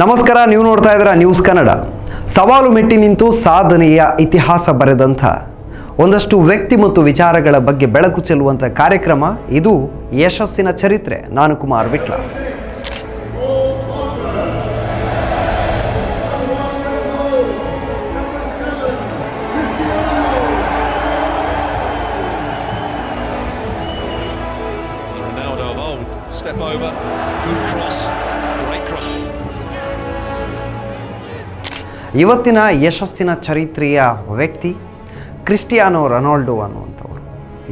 ನಮಸ್ಕಾರ, ನೀವು ನೋಡ್ತಾ ಇದ್ದೀರಾ ನ್ಯೂಸ್ ಕನ್ನಡ. ಸವಾಲು ಮೆಟ್ಟಿ ನಿಂತು ಸಾಧನೆಯ ಇತಿಹಾಸ ಬರೆದಂಥ ಒಂದಷ್ಟು ವ್ಯಕ್ತಿ ಮತ್ತು ವಿಚಾರಗಳ ಬಗ್ಗೆ ಬೆಳಕು ಚೆಲ್ಲುವಂಥ ಕಾರ್ಯಕ್ರಮ ಇದು ಯಶಸ್ಸಿನ ಚರಿತ್ರೆ. ನಾನು Kumar Vitla. Step over, good cross, great cross. ಇವತ್ತಿನ ಯಶಸ್ಸಿನ ಚರಿತ್ರೆಯ ವ್ಯಕ್ತಿ ಕ್ರಿಸ್ಟಿಯಾನೋ ರೊನಾಲ್ಡೋ ಅನ್ನುವಂಥವರು.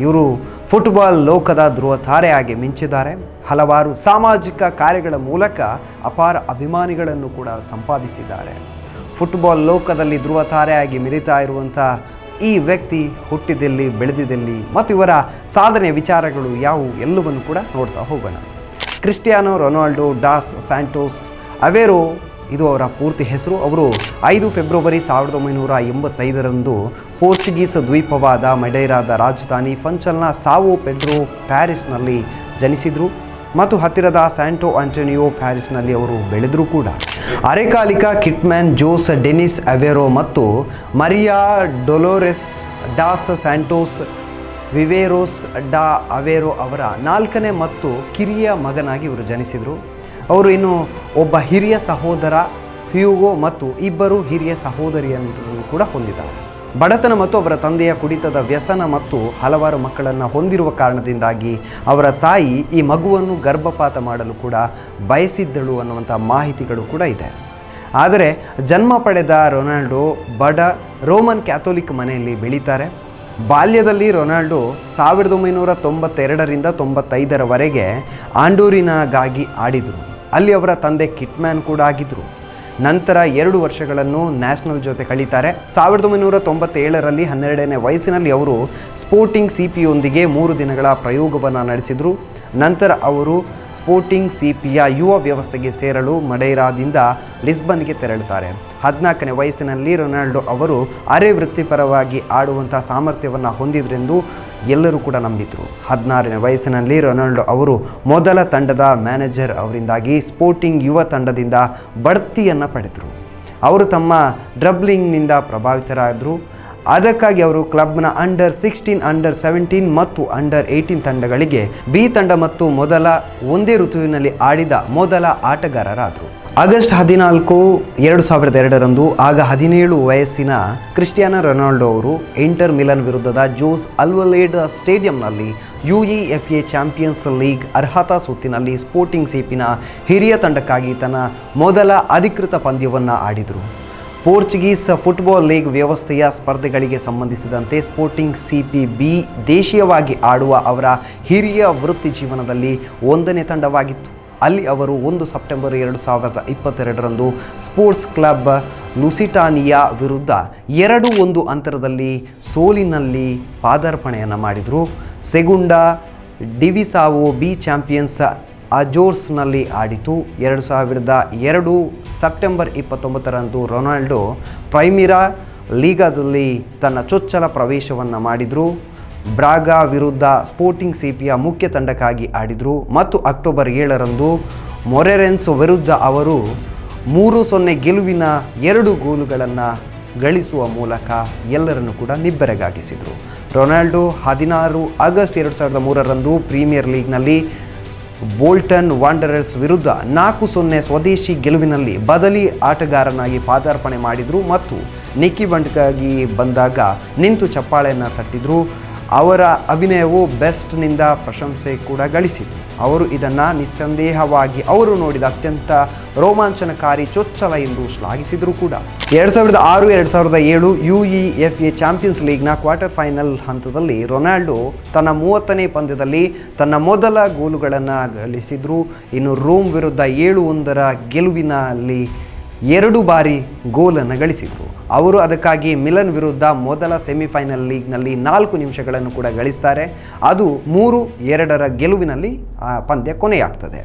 ಇವರು ಫುಟ್ಬಾಲ್ ಲೋಕದ ಧ್ರುವ ತಾರೆಯಾಗಿ ಮಿಂಚಿದ್ದಾರೆ. ಹಲವಾರು ಸಾಮಾಜಿಕ ಕಾರ್ಯಗಳ ಮೂಲಕ ಅಪಾರ ಅಭಿಮಾನಿಗಳನ್ನು ಕೂಡ ಸಂಪಾದಿಸಿದ್ದಾರೆ. ಫುಟ್ಬಾಲ್ ಲೋಕದಲ್ಲಿ ಧ್ರುವ ತಾರೆಯಾಗಿ ಮಿರಿತಾ ಇರುವಂಥ ಈ ವ್ಯಕ್ತಿ ಹುಟ್ಟಿದಲ್ಲಿ, ಬೆಳೆದಿದ್ದಲ್ಲಿ ಮತ್ತು ಇವರ ಸಾಧನೆ ವಿಚಾರಗಳು ಯಾವುವು ಎಲ್ಲವನ್ನು ಕೂಡ ನೋಡ್ತಾ ಹೋಗೋಣ. ಕ್ರಿಸ್ಟಿಯಾನೋ ರೊನಾಲ್ಡೋ ಡಾಸ್ ಸ್ಯಾಂಟೋಸ್ ಅವೇರೋ ಇದು ಅವರ ಪೂರ್ತಿ ಹೆಸರು. ಅವರು 5 ಫೆಬ್ರವರಿ 1985 ಪೋರ್ಚುಗೀಸ್ ದ್ವೀಪವಾದ ಮಡೈರಾದ ರಾಜಧಾನಿ ಫಂಚಲ್ನ ಸಾವೋ ಪೆಡ್ರೋ ಪ್ಯಾರಿಸ್ನಲ್ಲಿ ಜನಿಸಿದರು ಮತ್ತು ಹತ್ತಿರದ ಸ್ಯಾಂಟೋ ಆಂಟೋನಿಯೋ ಪ್ಯಾರಿಸ್ನಲ್ಲಿ ಅವರು ಬೆಳೆದರು ಕೂಡ. ಅರೆಕಾಲಿಕ ಕಿಟ್ಮ್ಯಾನ್ ಜೋಸ್ ಡೆನಿಸ್ ಅವೇರೋ ಮತ್ತು ಮರಿಯಾ ಡೊಲೋರೆಸ್ ಡಾಸ್ ಸ್ಯಾಂಟೋಸ್ ವಿವೇರೋಸ್ ಡಾ ಅವೇರೋ ಅವರ 4ನೇ ಮತ್ತು ಕಿರಿಯ ಮಗನಾಗಿ ಇವರು ಜನಿಸಿದರು. ಅವರು ಇನ್ನು ಒಬ್ಬ ಹಿರಿಯ ಸಹೋದರ ಹ್ಯೂಗೋ ಮತ್ತು 2 ಹಿರಿಯ ಸಹೋದರಿಯನ್ನು ಕೂಡ ಹೊಂದಿದ್ದಾರೆ. ಬಡತನ ಮತ್ತು ಅವರ ತಂದೆಯ ಕುಡಿತದ ವ್ಯಸನ ಮತ್ತು ಹಲವಾರು ಮಕ್ಕಳನ್ನು ಹೊಂದಿರುವ ಕಾರಣದಿಂದಾಗಿ ಅವರ ತಾಯಿ ಈ ಮಗುವನ್ನು ಗರ್ಭಪಾತ ಮಾಡಲು ಕೂಡ ಬಯಸಿದ್ದಳು ಅನ್ನುವಂಥ ಮಾಹಿತಿಗಳು ಕೂಡ ಇದೆ. ಆದರೆ ಜನ್ಮ ಪಡೆದ ರೊನಾಲ್ಡೋ ಬಡ ರೋಮನ್ ಕ್ಯಾಥೋಲಿಕ್ ಮನೆಯಲ್ಲಿ ಬೆಳೀತಾರೆ. ಬಾಲ್ಯದಲ್ಲಿ ರೊನಾಲ್ಡೋ 1992ರಿಂದ 95ರವರೆಗೆ ಆಂಡೋರಿನಾಗಾಗಿ ಆಡಿದರು. ಅಲ್ಲಿ ಅವರ ತಂದೆ ಕಿಟ್ಮ್ಯಾನ್ ಕೂಡ ಆಗಿದ್ದರು. ನಂತರ 2 ವರ್ಷಗಳನ್ನು ನ್ಯಾಷನಲ್ ಜೊತೆ ಕಳೀತಾರೆ. 1997ರಲ್ಲಿ 12ನೇ ವಯಸ್ಸಿನಲ್ಲಿ ಅವರು ಸ್ಪೋರ್ಟಿಂಗ್ ಸಿಪಿಯೊಂದಿಗೆ 3 ದಿನಗಳ ಪ್ರಯೋಗವನ್ನು ನಡೆಸಿದರು. ನಂತರ ಅವರು ಸ್ಪೋರ್ಟಿಂಗ್ ಸಿಪಿಯ ಯುವ ವ್ಯವಸ್ಥೆಗೆ ಸೇರಲು ಮಡೈರಾದಿಂದ ಲಿಸ್ಬನ್ಗೆ ತೆರಳುತ್ತಾರೆ. 14ನೇ ವಯಸ್ಸಿನಲ್ಲಿ ರೊನಾಲ್ಡೋ ಅವರು ಅರೆ ವೃತ್ತಿಪರವಾಗಿ ಆಡುವಂಥ ಸಾಮರ್ಥ್ಯವನ್ನು ಹೊಂದಿದ್ರೆಂದು ಎಲ್ಲರೂ ಕೂಡ ನಂಬಿದರು. 16ನೇ ವಯಸ್ಸಿನಲ್ಲಿ ರೊನಾಲ್ಡೋ ಅವರು ಮೊದಲ ತಂಡದ ಮ್ಯಾನೇಜರ್ ಅವರಿಂದಾಗಿ ಸ್ಪೋರ್ಟಿಂಗ್ ಯುವ ತಂಡದಿಂದ ಬಡ್ತಿಯನ್ನು ಪಡೆದರು. ಅವರು ತಮ್ಮ ಡ್ರಬ್ಲಿಂಗ್ನಿಂದ ಪ್ರಭಾವಿತರಾದರು. ಅದಕ್ಕಾಗಿ ಅವರು ಕ್ಲಬ್ನ ಅಂಡರ್ 16, ಅಂಡರ್ 17 ಮತ್ತು ಅಂಡರ್ 18 ತಂಡಗಳಿಗೆ ಬಿ ತಂಡ ಮತ್ತು ಒಂದೇ ಋತುವಿನಲ್ಲಿ ಆಡಿದ ಮೊದಲ ಆಟಗಾರರಾದರು. ಆಗಸ್ಟ್ 14, 2002 ಆಗ 17 ವಯಸ್ಸಿನ ಕ್ರಿಸ್ಟಿಯಾನೋ ರೊನಾಲ್ಡೋ ಅವರು ಇಂಟರ್ ಮಿಲನ್ ವಿರುದ್ಧದ ಜೋಸ್ ಅಲ್ವಲೇಡ್ ಸ್ಟೇಡಿಯಂನಲ್ಲಿ UEFA ಚಾಂಪಿಯನ್ಸ್ ಲೀಗ್ ಅರ್ಹತಾ ಸುತ್ತಿನಲ್ಲಿ ಸ್ಪೋರ್ಟಿಂಗ್ ಸಿಪಿನ ಹಿರಿಯ ತಂಡಕ್ಕಾಗಿ ತನ್ನ ಮೊದಲ ಅಧಿಕೃತ ಪಂದ್ಯವನ್ನು ಆಡಿದರು. ಪೋರ್ಚುಗೀಸ್ ಫುಟ್ಬಾಲ್ ಲೀಗ್ ವ್ಯವಸ್ಥೆಯ ಸ್ಪರ್ಧೆಗಳಿಗೆ ಸಂಬಂಧಿಸಿದಂತೆ ಸ್ಪೋರ್ಟಿಂಗ್ ಸಿಪಿ ಬಿ ದೇಶೀಯವಾಗಿ ಆಡುವ ಅವರ ಹಿರಿಯ ವೃತ್ತಿ ಜೀವನದಲ್ಲಿ 1ನೇ ತಂಡವಾಗಿತ್ತು. ಅಲ್ಲಿ ಅವರು 1 ಸೆಪ್ಟೆಂಬರ್ 2022 ಸ್ಪೋರ್ಟ್ಸ್ ಕ್ಲಬ್ ಲುಸಿಟಾನಿಯಾ ವಿರುದ್ಧ 2-1 ಅಂತರದಲ್ಲಿ ಸೋಲಿನಲ್ಲಿ ಪಾದಾರ್ಪಣೆಯನ್ನು ಮಾಡಿದರು. ಸೆಗುಂಡಾ ಡಿವಿಸಾವೋ ಬಿ ಚಾಂಪಿಯನ್ಸ್ ಅಜೋರ್ಸ್ನಲ್ಲಿ ಆಡಿತು. 2002 ಸೆಪ್ಟೆಂಬರ್ 29 ರೊನಾಲ್ಡೋ ಪ್ರೈಮಿರಾ ಲೀಗಾದಲ್ಲಿ ತನ್ನ ಚೊಚ್ಚಲ ಪ್ರವೇಶವನ್ನು ಮಾಡಿದರು. ಬ್ರಾಗಾ ವಿರುದ್ಧ ಸ್ಪೋರ್ಟಿಂಗ್ ಸಿಪಿಯ ಮುಖ್ಯ ತಂಡಕ್ಕಾಗಿ ಆಡಿದರು ಮತ್ತು ಅಕ್ಟೋಬರ್ 7 ಮೊರೆರೆನ್ಸ್ ವಿರುದ್ಧ ಅವರು 3-0 ಗೆಲುವಿನ 2 ಗೋಲುಗಳನ್ನು ಗಳಿಸುವ ಮೂಲಕ ಎಲ್ಲರನ್ನು ಕೂಡ ನಿಬ್ಬೆರಗಾಗಿಸಿದರು. ರೊನಾಲ್ಡೋ 16 ಆಗಸ್ಟ್ 2003 ಪ್ರೀಮಿಯರ್ ಲೀಗ್ನಲ್ಲಿ ಬೋಲ್ಟನ್ ವಾಂಡರರ್ಸ್ ವಿರುದ್ಧ 4-0 ಸ್ವದೇಶಿ ಗೆಲುವಿನಲ್ಲಿ ಬದಲಿ ಆಟಗಾರನಾಗಿ ಪಾದಾರ್ಪಣೆ ಮಾಡಿದರು ಮತ್ತು ನಿಕ್ಕಿ ಬಂಡ್ಗಾಗಿ ಬಂದಾಗ ನಿಂತು ಚಪ್ಪಾಳೆಯನ್ನು ತಟ್ಟಿದರು. ಅವರ ಅಭಿನಯವು ಬೆಸ್ಟ್ನಿಂದ ಪ್ರಶಂಸೆ ಕೂಡ ಗಳಿಸಿತು. ಅವರು ಇದನ್ನು ನಿಸ್ಸಂದೇಹವಾಗಿ ಅವರು ನೋಡಿದ ಅತ್ಯಂತ ರೋಮಾಂಚನಕಾರಿ ಚೊಚ್ಚಲ ಎಂದು ಶ್ಲಾಘಿಸಿದರು ಕೂಡ. 2006-2007 UEFA ಚಾಂಪಿಯನ್ಸ್ ಲೀಗ್ನ ಕ್ವಾರ್ಟರ್ ಫೈನಲ್ ಹಂತದಲ್ಲಿ ರೊನಾಲ್ಡೋ ತನ್ನ 30ನೇ ಪಂದ್ಯದಲ್ಲಿ ತನ್ನ ಮೊದಲ ಗೋಲುಗಳನ್ನು ಗಳಿಸಿದರು. ಇನ್ನು ರೋಮ್ ವಿರುದ್ಧ 7-1 ಗೆಲುವಿನಲ್ಲಿ 2 ಬಾರಿ ಗೋಲನ್ನು ಗಳಿಸಿದರು. ಅವರು ಅದಕ್ಕಾಗಿ ಮಿಲನ್ ವಿರುದ್ಧ ಮೊದಲ ಸೆಮಿಫೈನಲ್ ಲೀಗ್ನಲ್ಲಿ 4 ನಿಮಿಷಗಳನ್ನು ಕೂಡ ಗಳಿಸ್ತಾರೆ. ಅದು 3-2 ಗೆಲುವಿನಲ್ಲಿ ಪಂದ್ಯ ಕೊನೆಯಾಗ್ತದೆ.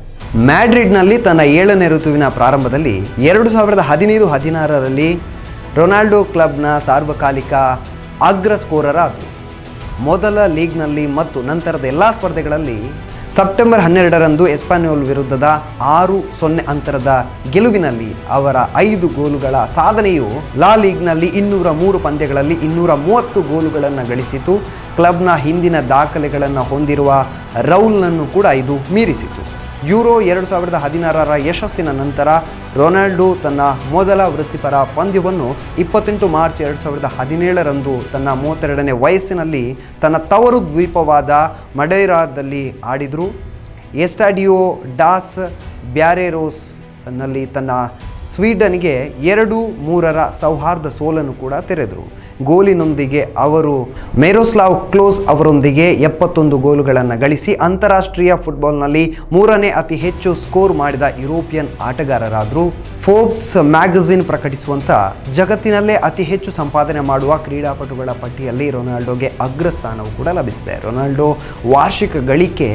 ಮ್ಯಾಡ್ರಿಡ್ನಲ್ಲಿ ತನ್ನ 7ನೇ ಋತುವಿನ ಪ್ರಾರಂಭದಲ್ಲಿ 2015-16ರಲ್ಲಿ ರೊನಾಲ್ಡೋ ಕ್ಲಬ್ನ ಸಾರ್ವಕಾಲಿಕ ಅಗ್ರ ಸ್ಕೋರರ್ ಆದರು. ಮೊದಲ ಲೀಗ್ನಲ್ಲಿ ಮತ್ತು ನಂತರದ ಎಲ್ಲ ಸ್ಪರ್ಧೆಗಳಲ್ಲಿ ಸೆಪ್ಟೆಂಬರ್ 12ರಂದು ಎಸ್ಪಾನ್ಯೋಲ್ ವಿರುದ್ಧದ 6-0 ಅಂತರದ ಗೆಲುವಿನಲ್ಲಿ ಅವರ 5 ಗೋಲುಗಳ ಸಾಧನೆಯು ಲಾ ಲೀಗ್ನಲ್ಲಿ 203 ಪಂದ್ಯಗಳಲ್ಲಿ 230 ಗೋಲುಗಳನ್ನು ಗಳಿಸಿತು. ಕ್ಲಬ್ನ ಹಿಂದಿನ ದಾಖಲೆಗಳನ್ನು ಹೊಂದಿರುವ ರೌಲ್ನನ್ನು ಕೂಡ ಇದು ಮೀರಿಸಿತು. ಯೂರೋ 2016ರ ಯಶಸ್ಸಿನ ನಂತರ ರೊನಾಲ್ಡೋ ತನ್ನ ಮೊದಲ ವೃತ್ತಿಪರ ಪಂದ್ಯವನ್ನು 28 ಮಾರ್ಚ್ 2017ರಂದು ತನ್ನ 32ನೇ ವಯಸ್ಸಿನಲ್ಲಿ ತನ್ನ ತವರು ದ್ವೀಪವಾದ ಮಡೈರಾದಲ್ಲಿ ಆಡಿದರು. ಎಸ್ಟಾಡಿಯೋ ಡಾಸ್ ಬ್ಯಾರೆರೋಸ್ನಲ್ಲಿ ತನ್ನ ಸ್ವೀಡನ್ಗೆ 2-3 ಸೌಹಾರ್ದ ಸೋಲನ್ನು ಕೂಡ ತೆರೆದರು. ಗೋಲಿನೊಂದಿಗೆ ಅವರು ಮಿರೋಸ್ಲಾವ್ ಕ್ಲೋಸ್ ಅವರೊಂದಿಗೆ 71 ಗೋಲುಗಳನ್ನು ಗಳಿಸಿ ಅಂತಾರಾಷ್ಟ್ರೀಯ ಫುಟ್ಬಾಲ್ನಲ್ಲಿ 3ನೇ ಅತಿ ಹೆಚ್ಚು ಸ್ಕೋರ್ ಮಾಡಿದ ಯುರೋಪಿಯನ್ ಆಟಗಾರರಾದರು. ಫೋರ್ಬ್ಸ್ ಮ್ಯಾಗಝಿನ್ ಪ್ರಕಟಿಸುವಂಥ ಜಗತ್ತಿನಲ್ಲೇ ಅತಿ ಹೆಚ್ಚು ಸಂಪಾದನೆ ಮಾಡುವ ಕ್ರೀಡಾಪಟುಗಳ ಪಟ್ಟಿಯಲ್ಲಿ ರೊನಾಲ್ಡೋಗೆ ಅಗ್ರಸ್ಥಾನವು ಕೂಡ ಲಭಿಸಿದೆ. ರೊನಾಲ್ಡೋ ವಾರ್ಷಿಕ ಗಳಿಕೆ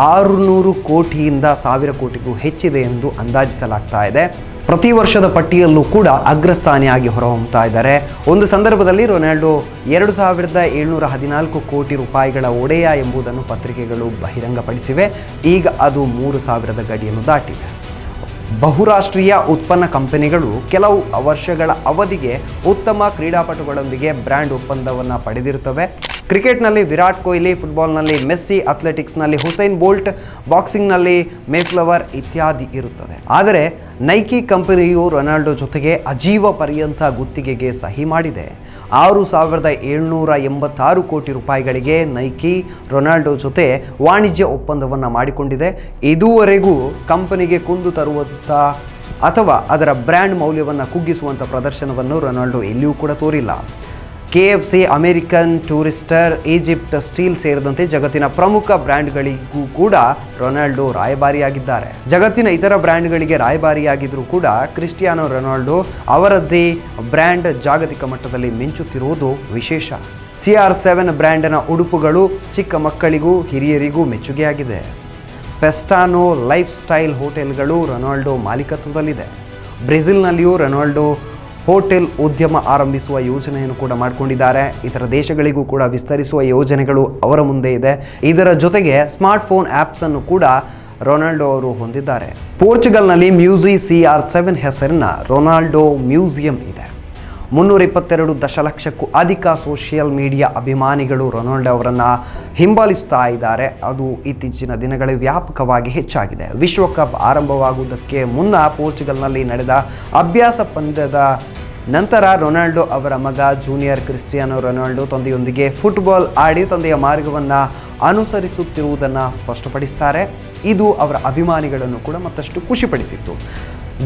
600 ಕೋಟಿಯಿಂದ 1000 ಕೋಟಿಗೂ ಹೆಚ್ಚಿದೆ ಎಂದು ಅಂದಾಜಿಸಲಾಗ್ತಾ ಇದೆ. ಪ್ರತಿ ವರ್ಷದ ಪಟ್ಟಿಯಲ್ಲೂ ಕೂಡ ಅಗ್ರಸ್ಥಾನಿಯಾಗಿ ಹೊರಹೊಮ್ಮುತ್ತಾ ಇದ್ದಾರೆ. ಒಂದು ಸಂದರ್ಭದಲ್ಲಿ ರೊನಾಲ್ಡೋ 2714 ಕೋಟಿ ರೂಪಾಯಿಗಳ ಒಡೆಯ ಎಂಬುದನ್ನು ಪತ್ರಿಕೆಗಳು ಬಹಿರಂಗಪಡಿಸಿವೆ. ಈಗ ಅದು 3000 ಗಡಿಯನ್ನು ದಾಟಿವೆ. ಬಹುರಾಷ್ಟ್ರೀಯ ಉತ್ಪನ್ನ ಕಂಪನಿಗಳು ಕೆಲವು ವರ್ಷಗಳ ಅವಧಿಗೆ ಉತ್ತಮ ಕ್ರೀಡಾಪಟುಗಳೊಂದಿಗೆ ಬ್ರ್ಯಾಂಡ್ ಒಪ್ಪಂದವನ್ನು ಪಡೆದಿರುತ್ತವೆ. ಕ್ರಿಕೆಟ್ನಲ್ಲಿ Virat Kohli, ಫುಟ್ಬಾಲ್ನಲ್ಲಿ Messi, ಅಥ್ಲೆಟಿಕ್ಸ್ನಲ್ಲಿ Hussain bolt, ಬಾಕ್ಸಿಂಗ್ನಲ್ಲಿ mayflower ಇತ್ಯಾದಿ ಇರುತ್ತದೆ. ಆದರೆ ನೈಕಿ ಕಂಪನಿಯು ರೊನಾಲ್ಡೋ ಜೊತೆಗೆ ಅಜೀವ ಪರ್ಯಂತ ಗುತ್ತಿಗೆಗೆ ಸಹಿ ಮಾಡಿದೆ. 6786 ಕೋಟಿ ರೂಪಾಯಿಗಳಿಗೆ ನೈಕಿ ರೊನಾಲ್ಡೋ ಜೊತೆ ವಾಣಿಜ್ಯ ಒಪ್ಪಂದವನ್ನು ಮಾಡಿಕೊಂಡಿದೆ. ಇದುವರೆಗೂ ಕಂಪನಿಗೆ ಕುಂದು ತರುವಂಥ ಅಥವಾ ಅದರ ಬ್ರ್ಯಾಂಡ್ ಮೌಲ್ಯವನ್ನು ಕುಗ್ಗಿಸುವಂಥ ಪ್ರದರ್ಶನವನ್ನು ರೊನಾಲ್ಡೋ ಎಲ್ಲಿಯೂ ಕೂಡ ತೋರಿಲ್ಲ. KFC, American Tourister, Egypt steel ಸೇರಿದಂತೆ ಜಗತ್ತಿನ ಪ್ರಮುಖ ಬ್ರ್ಯಾಂಡ್ಗಳಿಗೂ ಕೂಡ ರೊನಾಲ್ಡೋ ರಾಯಭಾರಿಯಾಗಿದ್ದಾರೆ. ಜಗತ್ತಿನ ಇತರ ಬ್ರ್ಯಾಂಡ್ಗಳಿಗೆ ರಾಯಭಾರಿಯಾಗಿದ್ದರೂ ಕೂಡ ಕ್ರಿಸ್ಟಿಯಾನೋ ರೊನಾಲ್ಡೋ ಅವರದ್ದೇ ಬ್ರ್ಯಾಂಡ್ ಜಾಗತಿಕ ಮಟ್ಟದಲ್ಲಿ ಮಿಂಚುತ್ತಿರುವುದು ವಿಶೇಷ. CR7 ಬ್ರ್ಯಾಂಡ್ನ ಉಡುಪುಗಳು ಚಿಕ್ಕ ಮಕ್ಕಳಿಗೂ ಹಿರಿಯರಿಗೂ ಮೆಚ್ಚುಗೆಯಾಗಿದೆ. ಪೆಸ್ಟಾನೋ ಲೈಫ್ ಸ್ಟೈಲ್ ಹೋಟೆಲ್ಗಳು ರೊನಾಲ್ಡೋ ಮಾಲೀಕತ್ವದಲ್ಲಿದೆ. ಬ್ರೆಜಿಲ್ನಲ್ಲಿಯೂ ರೊನಾಲ್ಡೋ ಹೋಟೆಲ್ ಉದ್ಯಮ ಆರಂಭಿಸುವ ಯೋಜನೆಯನ್ನು ಕೂಡ ಮಾಡಿಕೊಂಡಿದ್ದಾರೆ. ಇತರ ದೇಶಗಳಿಗೂ ಕೂಡ ವಿಸ್ತರಿಸುವ ಯೋಜನೆಗಳು ಅವರ ಮುಂದೆ ಇದೆ. ಇದರ ಜೊತೆಗೆ ಸ್ಮಾರ್ಟ್ಫೋನ್ ಆ್ಯಪ್ಸನ್ನು ಕೂಡ ರೊನಾಲ್ಡೋ ಅವರು ಹೊಂದಿದ್ದಾರೆ. ಪೋರ್ಚುಗಲ್ನಲ್ಲಿ ಮ್ಯೂಸಿ CR7 ಹೆಸರಿನ ರೊನಾಲ್ಡೋ ಮ್ಯೂಸಿಯಂ ಇದೆ. 322 ದಶಲಕ್ಷಕ್ಕೂ ಅಧಿಕ ಸೋಷಿಯಲ್ ಮೀಡಿಯಾ ಅಭಿಮಾನಿಗಳು ರೊನಾಲ್ಡೋ ಅವರನ್ನು ಹಿಂಬಾಲಿಸ್ತಾ ಇದ್ದಾರೆ. ಅದು ಇತ್ತೀಚಿನ ದಿನಗಳಲ್ಲಿ ವ್ಯಾಪಕವಾಗಿ ಹೆಚ್ಚಾಗಿದೆ. ವಿಶ್ವಕಪ್ ಆರಂಭವಾಗುವುದಕ್ಕೆ ಮುನ್ನ ಪೋರ್ಚುಗಲ್ನಲ್ಲಿ ನಡೆದ ಅಭ್ಯಾಸ ಪಂದ್ಯದ ನಂತರ ರೊನಾಲ್ಡೋ ಅವರ ಮಗ ಜೂನಿಯರ್ ಕ್ರಿಸ್ಟಿಯಾನೋ ರೊನಾಲ್ಡೋ ತಂದೆಯೊಂದಿಗೆ ಫುಟ್ಬಾಲ್ ಆಡಿ ತಂದೆಯ ಮಾರ್ಗವನ್ನು ಅನುಸರಿಸುತ್ತಿರುವುದನ್ನು ಸ್ಪಷ್ಟಪಡಿಸ್ತಾರೆ. ಇದು ಅವರ ಅಭಿಮಾನಿಗಳನ್ನು ಕೂಡ ಮತ್ತಷ್ಟು ಖುಷಿಪಡಿಸಿತ್ತು.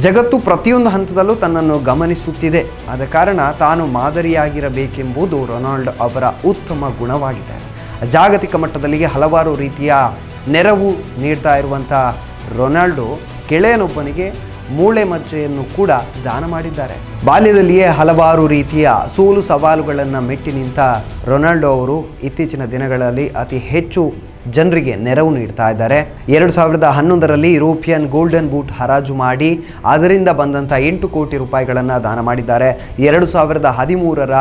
ಜಗತ್ತು ಪ್ರತಿಯೊಂದು ಹಂತದಲ್ಲೂ ತನ್ನನ್ನು ಗಮನಿಸುತ್ತಿದೆ. ಆದ ಕಾರಣ ತಾನು ಮಾದರಿಯಾಗಿರಬೇಕೆಂಬುದು ರೊನಾಲ್ಡೋ ಅವರ ಉತ್ತಮ ಗುಣವಾಗಿದೆ. ಜಾಗತಿಕ ಮಟ್ಟದಲ್ಲಿ ಹಲವಾರು ರೀತಿಯ ನೆರವು ನೀಡ್ತಾ ಇರುವಂಥ ರೊನಾಲ್ಡೋ ಗೆಳೆಯನೊಬ್ಬನಿಗೆ ಮೂಳೆ ಮಜ್ಜೆಯನ್ನು ಕೂಡ ದಾನ ಮಾಡಿದ್ದಾರೆ. ಬಾಲ್ಯದಲ್ಲಿಯೇ ಹಲವಾರು ರೀತಿಯ ಸೋಲು ಸವಾಲುಗಳನ್ನು ಮೆಟ್ಟಿ ನಿಂತ ರೊನಾಲ್ಡೋ ಅವರು ಇತ್ತೀಚಿನ ದಿನಗಳಲ್ಲಿ ಅತಿ ಹೆಚ್ಚು ಜನರಿಗೆ ನೆರವು ನೀಡ್ತಾ ಇದ್ದಾರೆ. 2011ರಲ್ಲಿ ಯುರೋಪಿಯನ್ ಗೋಲ್ಡನ್ ಬೂಟ್ ಹರಾಜು ಮಾಡಿ ಅದರಿಂದ ಬಂದಂಥ 8 ಕೋಟಿ ರೂಪಾಯಿಗಳನ್ನು ದಾನ ಮಾಡಿದ್ದಾರೆ. 2013ರ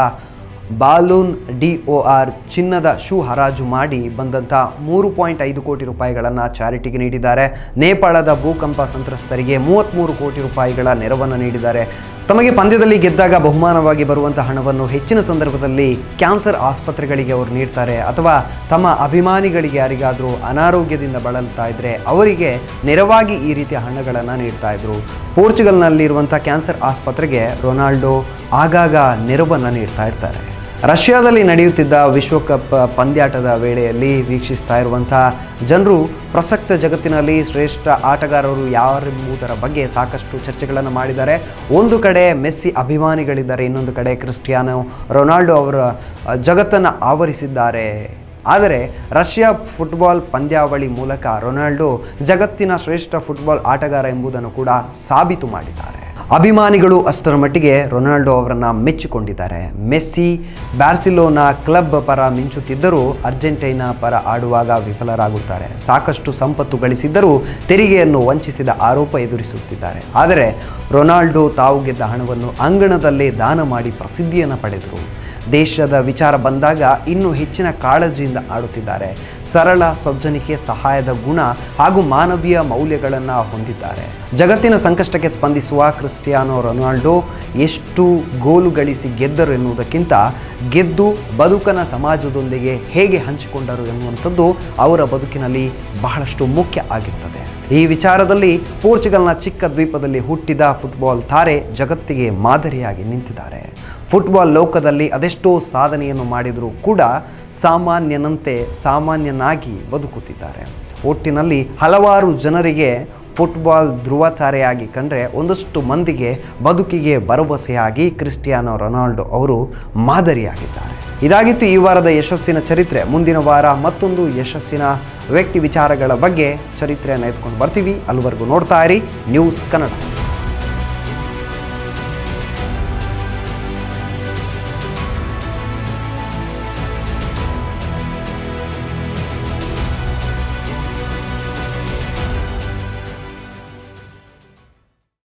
ಬಾಲೂನ್ DOR ಚಿನ್ನದ ಶೂ ಹರಾಜು ಮಾಡಿ ಬಂದಂಥ 3.5 ಕೋಟಿ ರೂಪಾಯಿಗಳನ್ನು ಚಾರಿಟಿಗೆ ನೀಡಿದ್ದಾರೆ. ನೇಪಾಳದ ಭೂಕಂಪ ಸಂತ್ರಸ್ತರಿಗೆ 33 ಕೋಟಿ ರೂಪಾಯಿಗಳ ನೆರವನ್ನು ನೀಡಿದ್ದಾರೆ. ತಮಗೆ ಪಂದ್ಯದಲ್ಲಿ ಗೆದ್ದಾಗ ಬಹುಮಾನವಾಗಿ ಬರುವಂಥ ಹಣವನ್ನು ಹೆಚ್ಚಿನ ಸಂದರ್ಭದಲ್ಲಿ ಕ್ಯಾನ್ಸರ್ ಆಸ್ಪತ್ರೆಗಳಿಗೆ ಅವರು ನೀಡ್ತಾರೆ. ಅಥವಾ ತಮ್ಮ ಅಭಿಮಾನಿಗಳಿಗೆ ಯಾರಿಗಾದರೂ ಅನಾರೋಗ್ಯದಿಂದ ಬಳಲ್ತಾ ಇದ್ದರೆ ಅವರಿಗೆ ನೆರವಾಗಿ ಈ ರೀತಿಯ ಹಣಗಳನ್ನು ನೀಡ್ತಾ ಇದ್ರು. ಪೋರ್ಚುಗಲ್ನಲ್ಲಿರುವಂಥ ಕ್ಯಾನ್ಸರ್ ಆಸ್ಪತ್ರೆಗೆ ರೊನಾಲ್ಡೋ ಆಗಾಗ ನೆರವನ್ನು ನೀಡ್ತಾ ಇರ್ತಾರೆ. ರಷ್ಯಾದಲ್ಲಿ ನಡೆಯುತ್ತಿದ್ದ ವಿಶ್ವಕಪ್ ಪಂದ್ಯಾಟದ ವೇಳೆಯಲ್ಲಿ ವೀಕ್ಷಿಸ್ತಾ ಇರುವಂಥ ಜನರು ಪ್ರಸಕ್ತ ಜಗತ್ತಿನಲ್ಲಿ ಶ್ರೇಷ್ಠ ಆಟಗಾರರು ಯಾರೆಂಬುದರ ಬಗ್ಗೆ ಸಾಕಷ್ಟು ಚರ್ಚೆಗಳನ್ನು ಮಾಡಿದ್ದಾರೆ. ಒಂದು ಕಡೆ ಮೆಸ್ಸಿ ಅಭಿಮಾನಿಗಳಿದ್ದಾರೆ, ಇನ್ನೊಂದು ಕಡೆ ಕ್ರಿಸ್ಟಿಯಾನೋ ರೊನಾಲ್ಡೋ ಅವರ ಜಗತ್ತನ್ನು ಆವರಿಸಿದ್ದಾರೆ. ಆದರೆ ರಷ್ಯಾ ಫುಟ್ಬಾಲ್ ಪಂದ್ಯಾವಳಿ ಮೂಲಕ ರೊನಾಲ್ಡೋ ಜಗತ್ತಿನ ಶ್ರೇಷ್ಠ ಫುಟ್ಬಾಲ್ ಆಟಗಾರ ಎಂಬುದನ್ನು ಕೂಡ ಸಾಬೀತು ಮಾಡಿದ್ದಾರೆ. ಅಭಿಮಾನಿಗಳು ಅಷ್ಟರ ಮಟ್ಟಿಗೆ ರೊನಾಲ್ಡೋ ಅವರನ್ನು ಮೆಚ್ಚಿಕೊಂಡಿದ್ದಾರೆ. ಮೆಸ್ಸಿ ಬಾರ್ಸಿಲೋನಾ ಕ್ಲಬ್ ಪರ ಮಿಂಚುತ್ತಿದ್ದರೂ ಅರ್ಜೆಂಟೈನಾ ಪರ ಆಡುವಾಗ ವಿಫಲರಾಗುತ್ತಾರೆ. ಸಾಕಷ್ಟು ಸಂಪತ್ತು ಗಳಿಸಿದ್ದರೂ ತೆರಿಗೆಯನ್ನು ವಂಚಿಸಿದ ಆರೋಪ ಎದುರಿಸುತ್ತಿದ್ದಾರೆ. ಆದರೆ ರೊನಾಲ್ಡೋ ತಾವು ಗೆದ್ದ ಹಣವನ್ನು ಅಂಗಣದಲ್ಲೇ ದಾನ ಮಾಡಿ ಪ್ರಸಿದ್ಧಿಯನ್ನು ಪಡೆದರು. ದೇಶದ ವಿಚಾರ ಬಂದಾಗ ಇನ್ನೂ ಹೆಚ್ಚಿನ ಕಾಳಜಿಯಿಂದ ಆಡುತ್ತಿದ್ದಾರೆ. ಸರಳ ಸಜ್ಜನಿಕೆ, ಸಹಾಯದ ಗುಣ ಹಾಗೂ ಮಾನವೀಯ ಮೌಲ್ಯಗಳನ್ನು ಹೊಂದಿದ್ದಾರೆ. ಜಗತ್ತಿನ ಸಂಕಷ್ಟಕ್ಕೆ ಸ್ಪಂದಿಸುವ ಕ್ರಿಸ್ಟಿಯಾನೋ ರೊನಾಲ್ಡೋ ಎಷ್ಟು ಗೋಲು ಗಳಿಸಿ ಗೆದ್ದರು ಎನ್ನುವುದಕ್ಕಿಂತ ಗೆದ್ದು ಬದುಕನ ಸಮಾಜದೊಂದಿಗೆ ಹೇಗೆ ಹಂಚಿಕೊಂಡರು ಎನ್ನುವಂಥದ್ದು ಅವರ ಬದುಕಿನಲ್ಲಿ ಬಹಳಷ್ಟು ಮುಖ್ಯ ಆಗಿರ್ತದೆ. ಈ ವಿಚಾರದಲ್ಲಿ ಪೋರ್ಚುಗಲ್ನ ಚಿಕ್ಕ ದ್ವೀಪದಲ್ಲಿ ಹುಟ್ಟಿದ ಫುಟ್ಬಾಲ್ ತಾರೆ ಜಗತ್ತಿಗೆ ಮಾದರಿಯಾಗಿ ನಿಂತಿದ್ದಾರೆ. ಫುಟ್ಬಾಲ್ ಲೋಕದಲ್ಲಿ ಅದೆಷ್ಟೋ ಸಾಧನೆಯನ್ನು ಮಾಡಿದರೂ ಕೂಡ ಸಾಮಾನ್ಯನಂತೆ ಸಾಮಾನ್ಯನಾಗಿ ಬದುಕುತ್ತಿದ್ದಾರೆ. ಒಟ್ಟಿನಲ್ಲಿ ಹಲವಾರು ಜನರಿಗೆ ಫುಟ್ಬಾಲ್ ಧ್ರುವ ತಾರೆಯಾಗಿ ಕಂಡ್ರೆ ಒಂದಷ್ಟು ಮಂದಿಗೆ ಬದುಕಿಗೆ ಭರವಸೆಯಾಗಿ ಕ್ರಿಸ್ಟಿಯಾನೋ ರೊನಾಲ್ಡೋ ಅವರು ಮಾದರಿಯಾಗಿದ್ದಾರೆ. ಇದಾಗಿತ್ತು ಈ ವಾರದ ಯಶಸ್ಸಿನ ಚರಿತ್ರೆ. ಮುಂದಿನ ವಾರ ಮತ್ತೊಂದು ಯಶಸ್ಸಿನ ವ್ಯಕ್ತಿ ವಿಚಾರಗಳ ಬಗ್ಗೆ ಚರಿತ್ರೆಯನ್ನು ಎತ್ಕೊಂಡು ಬರ್ತೀವಿ. ಅಲ್ಲಿವರೆಗೂ ನೋಡ್ತಾ ಇರಿ ನ್ಯೂಸ್ ಕನ್ನಡ.